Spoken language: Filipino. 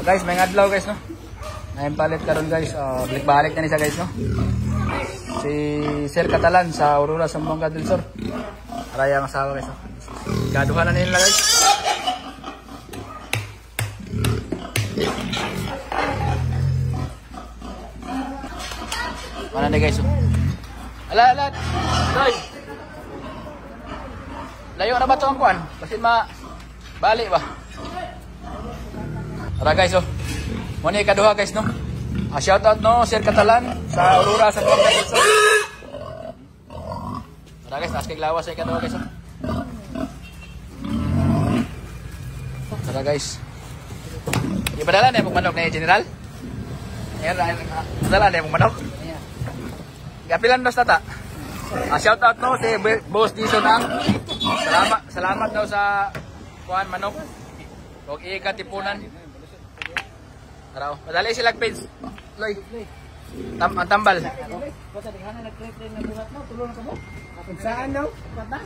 Guys, may ngadlaw guys no. Ngayon palit karon guys, balik-balik na ni sa guys no. Si Sir Catalan sa Aurora Zamboanga del Sur. Raya ang asawa guys no. Gaduhan na nila guys. Mana na guys. Ala. Doy. Layo na ba ito ang kuhan? Kasi balik ba? Tara guys oh. Muna ikaduha guys no. Shout out no Sir Catalan sa Aurora sa Zamboanga del Sur. Tara guys, naskig lawas sa ikaduha guys oh. Tara guys. Ipadala na yung manok na General? Ayan, padala na yung manok? Kapilan dos tata. Shout out no si Boss Dison ang. Salamat daw sa kuan manok. Og ikatipunan. Tara, padali sila page. Loy. Tambal. Basta dihana nag-trade na buhat mo, tulong ka mo. Saan no? Patas.